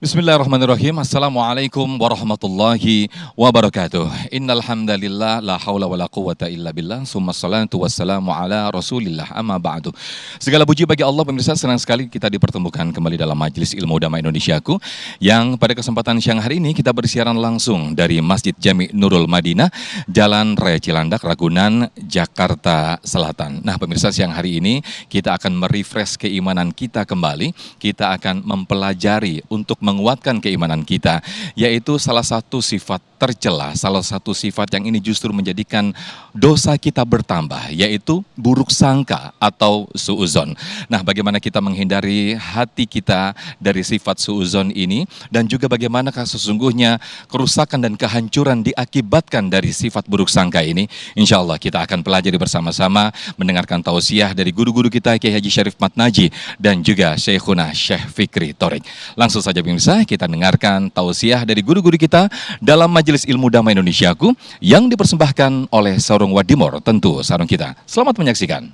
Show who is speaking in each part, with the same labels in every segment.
Speaker 1: Bismillahirrahmanirrahim. Assalamualaikum warahmatullahi wabarakatuh. Innal hamdalillah la haula wala quwata illa billah. Summa salatu wassalamu ala Rasulillah. Amma ba'du. Segala puji bagi Allah, pemirsa, senang sekali kita dipertemukan kembali dalam Majelis Ilmu Udama Indonesiaku yang pada kesempatan siang hari ini kita bersiaran langsung dari Masjid Jami Nurul Madinah, Jalan Raya Cilandak, Ragunan, Jakarta Selatan. Nah, pemirsa, siang hari ini kita akan merefresh keimanan kita kembali. Kita akan mempelajari untuk menguatkan keimanan kita, yaitu salah satu sifat tercela, salah satu sifat yang ini justru menjadikan dosa kita bertambah, yaitu buruk sangka atau suuzon. Nah, bagaimana kita menghindari hati kita dari sifat suuzon ini, dan juga bagaimana sesungguhnya kerusakan dan kehancuran diakibatkan dari sifat buruk sangka ini. Insya Allah kita akan pelajari bersama-sama, mendengarkan tausiah dari guru-guru kita, Kiai Haji Syarif Matnaji dan juga Syekhuna Syekh Fikri Thorik. Langsung saja pemirsa, kita dengarkan tausiah dari guru-guru kita dalam Majelis Ilmu Udama Indonesiaku yang dipersembahkan oleh Sarung Wadimor, tentu sarung kita. Selamat menyaksikan.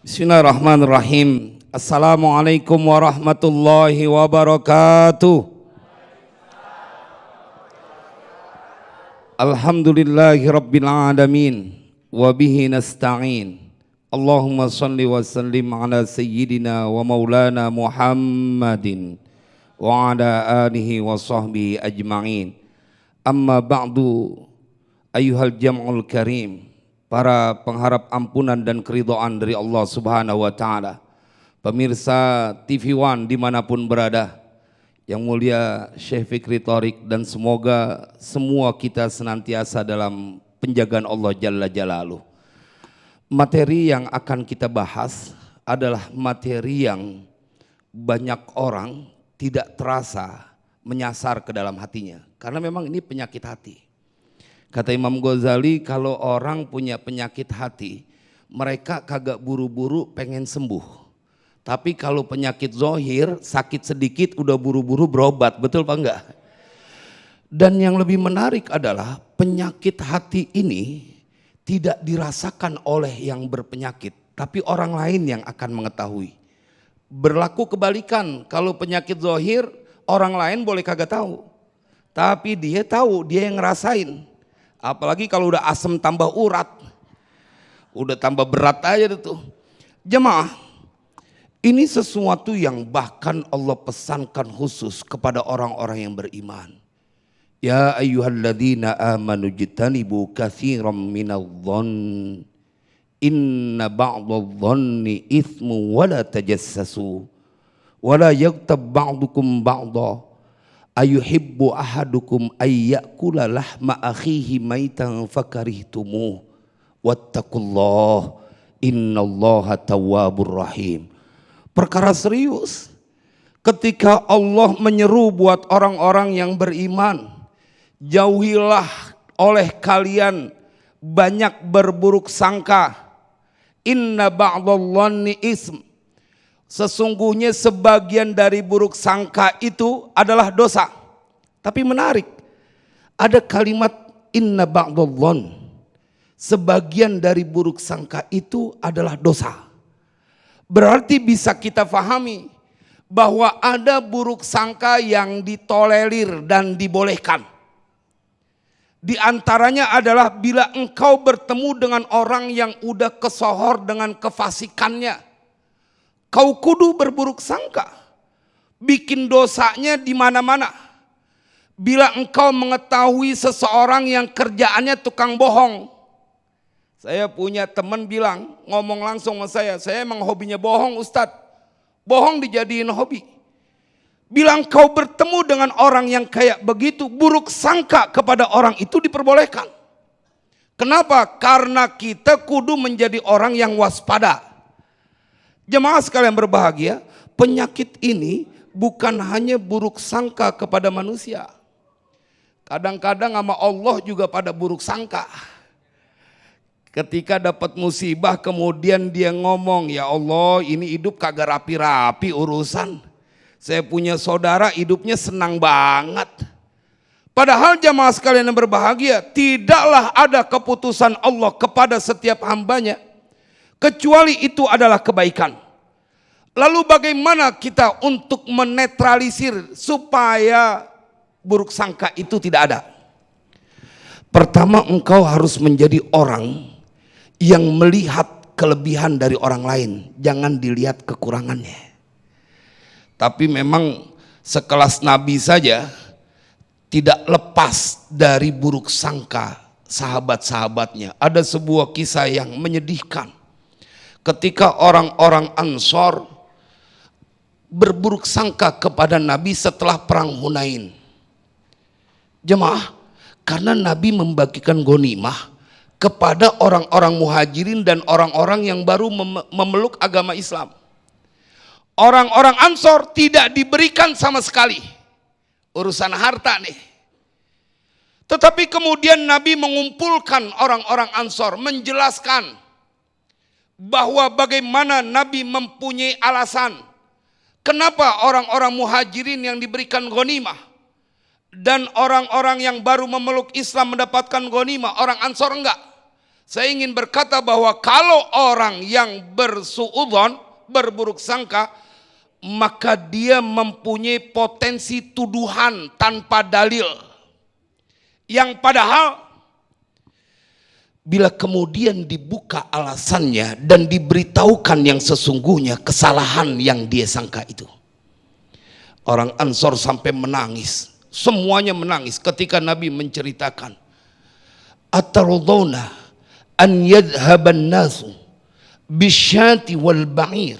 Speaker 2: Bismillahirrahmanirrahim. Assalamualaikum warahmatullahi wabarakatuh. Alhamdulillahi rabbil alamin. Wabihi nasta'in. Allahumma salli wa sallim ala sayyidina wa maulana Muhammadin wa ala alihi wa sahbihi ajma'in. Amma ba'du, ayyuhal jam'ul karim, para pengharap ampunan dan keridhaan dari Allah Subhanahu wa ta'ala, pemirsa TV One dimanapun berada, yang mulia Syekh Fikri Thorik, dan semoga semua kita senantiasa dalam penjagaan Allah Jalla Jalaluh. Materi yang akan kita bahas adalah materi yang banyak orang tidak terasa menyasar ke dalam hatinya, karena memang ini penyakit hati. Kata Imam Ghazali, kalau orang punya penyakit hati, mereka kagak buru-buru pengen sembuh. Tapi kalau penyakit zohir, sakit sedikit udah buru-buru berobat, betul apa enggak? Dan yang lebih menarik adalah penyakit hati ini tidak dirasakan oleh yang berpenyakit, tapi orang lain yang akan mengetahui. Berlaku kebalikan, kalau penyakit zohir, orang lain boleh kagak tahu, tapi dia tahu, dia yang ngerasain. Apalagi kalau udah asam tambah urat, udah tambah berat aja tuh. Jemaah, ini sesuatu yang bahkan Allah pesankan khusus kepada orang-orang yang beriman. Ya ayyuhalladzina amanu jtanibu katsiran minadh-dhann inna ba'dadh-dhanni itsmu wa la tajassasu wa la yaghtab ba'dukum ba'dha ayuhibbu ahadukum ay ya'kula lahma akhihi maitan fakarihtumuh wattaqullah innallaha tawwabur rahim. Perkara serius ketika Allah menyeru buat orang-orang yang beriman, jauhilah oleh kalian banyak berburuk sangka. Inna ba'dadh-dhanni ism. Sesungguhnya sebagian dari buruk sangka itu adalah dosa. Tapi menarik, ada kalimat inna ba'dadh-dhann. Sebagian dari buruk sangka itu adalah dosa. Berarti bisa kita fahami bahwa ada buruk sangka yang ditolerir dan dibolehkan. Di antaranya adalah bila engkau bertemu dengan orang yang udah kesohor dengan kefasikannya, kau kudu berburuk sangka, bikin dosanya di mana-mana. Bila engkau mengetahui seseorang yang kerjaannya tukang bohong, saya punya teman bilang, ngomong langsung sama saya emang hobinya bohong Ustadz, bohong dijadiin hobi. Bilang kau bertemu dengan orang yang kayak begitu, buruk sangka kepada orang itu diperbolehkan. Kenapa? Karena kita kudu menjadi orang yang waspada. Jemaah sekalian berbahagia, penyakit ini bukan hanya buruk sangka kepada manusia. Kadang-kadang sama Allah juga pada buruk sangka. Ketika dapat musibah kemudian dia ngomong, ya Allah ini hidup kagak rapi-rapi urusan. Saya punya saudara hidupnya senang banget. Padahal jamaah sekalian yang berbahagia, tidaklah ada keputusan Allah kepada setiap hambanya kecuali itu adalah kebaikan. Lalu bagaimana kita untuk menetralisir supaya buruk sangka itu tidak ada? Pertama, engkau harus menjadi orang yang melihat kelebihan dari orang lain, jangan dilihat kekurangannya. Tapi memang sekelas Nabi saja tidak lepas dari buruk sangka sahabat-sahabatnya. Ada sebuah kisah yang menyedihkan. Ketika orang-orang Ansor berburuk sangka kepada Nabi setelah perang Hunain. Jemaah, karena Nabi membagikan ghanimah kepada orang-orang muhajirin dan orang-orang yang baru memeluk agama Islam. Orang-orang Ansor tidak diberikan sama sekali urusan harta nih. Tetapi kemudian Nabi mengumpulkan orang-orang Ansor, menjelaskan bahwa bagaimana Nabi mempunyai alasan kenapa orang-orang muhajirin yang diberikan ghanimah dan orang-orang yang baru memeluk Islam mendapatkan ghanimah, orang Ansor enggak. Saya ingin berkata bahwa kalau orang yang bersuudzon, berburuk sangka, maka dia mempunyai potensi tuduhan tanpa dalil. Yang padahal bila kemudian dibuka alasannya dan diberitahukan yang sesungguhnya kesalahan yang dia sangka itu. Orang Ansor sampai menangis. Semuanya menangis ketika Nabi menceritakan. Atarudawna an yadhaban nasu bisyati wal ba'ir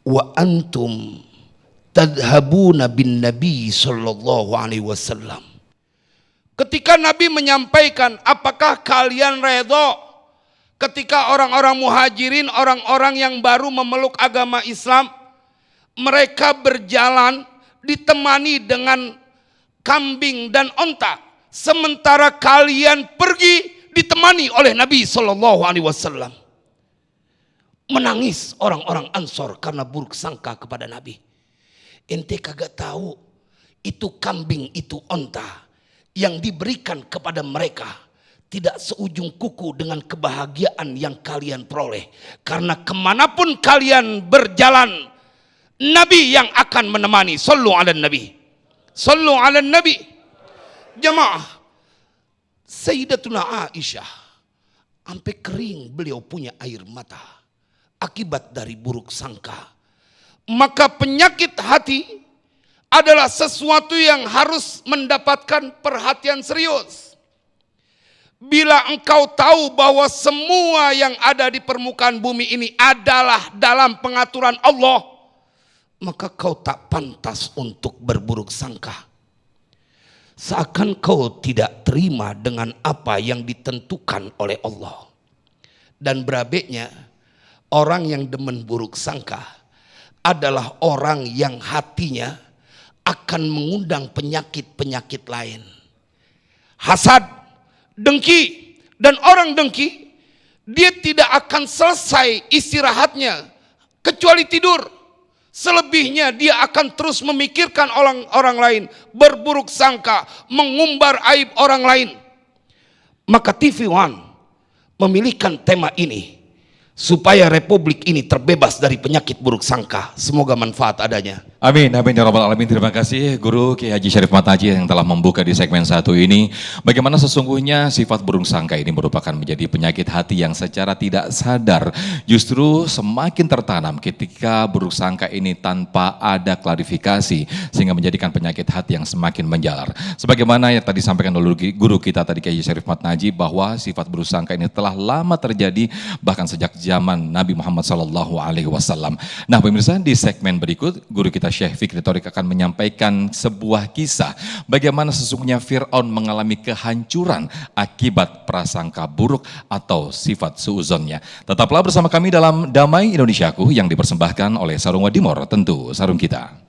Speaker 2: wa antum tadhabuna bin Nabi sallallahu alaihi wasallam. Ketika Nabi menyampaikan, apakah kalian redha ketika orang-orang muhajirin, orang-orang yang baru memeluk agama Islam, mereka berjalan ditemani dengan kambing dan onta, sementara kalian pergi ditemani oleh Nabi Shallallahu Alaihi Wasallam. Menangis orang-orang Ansor karena buruk sangka kepada Nabi. Ente kagak tahu itu kambing, itu onta yang diberikan kepada mereka tidak seujung kuku dengan kebahagiaan yang kalian peroleh. Karena kemanapun kalian berjalan, Nabi yang akan menemani. Sallu ala Nabi. Sallu ala Nabi. Jemaah, Sayyidatuna Aisyah sampai kering beliau punya air mata akibat dari buruk sangka. Maka penyakit hati adalah sesuatu yang harus mendapatkan perhatian serius. Bila engkau tahu bahwa semua yang ada di permukaan bumi ini adalah dalam pengaturan Allah, maka kau tak pantas untuk berburuk sangka. Seakan kau tidak terima dengan apa yang ditentukan oleh Allah. Dan berabeknya, orang yang demen buruk sangka adalah orang yang hatinya akan mengundang penyakit-penyakit lain. Hasad, dengki, dan orang dengki, dia tidak akan selesai istirahatnya kecuali tidur. Selebihnya dia akan terus memikirkan orang lain, berburuk sangka, mengumbar aib orang lain. Maka TV One memilihkan tema ini supaya republik ini terbebas dari penyakit buruk sangka. Semoga manfaat adanya.
Speaker 1: Amin, amin ya rabbal alamin. Terima kasih Guru Kiai Haji Syarif Mataji yang telah membuka di segmen 1 ini. Bagaimana sesungguhnya sifat buruk sangka ini merupakan menjadi penyakit hati yang secara tidak sadar justru semakin tertanam ketika buruk sangka ini tanpa ada klarifikasi sehingga menjadikan penyakit hati yang semakin menjalar. Sebagaimana yang tadi disampaikan oleh guru kita tadi Kiai Haji Syarif Mataji bahwa sifat buruk sangka ini telah lama terjadi bahkan sejak zaman Nabi Muhammad SAW. Nah pemirsa, di segmen berikut guru kita Syekh Fikri Thorik akan menyampaikan sebuah kisah bagaimana sesungguhnya Fir'aun mengalami kehancuran akibat prasangka buruk atau sifat suudzonnya. Tetaplah bersama kami dalam Damai Indonesiaku yang dipersembahkan oleh Sarung Wadimor, tentu sarung kita.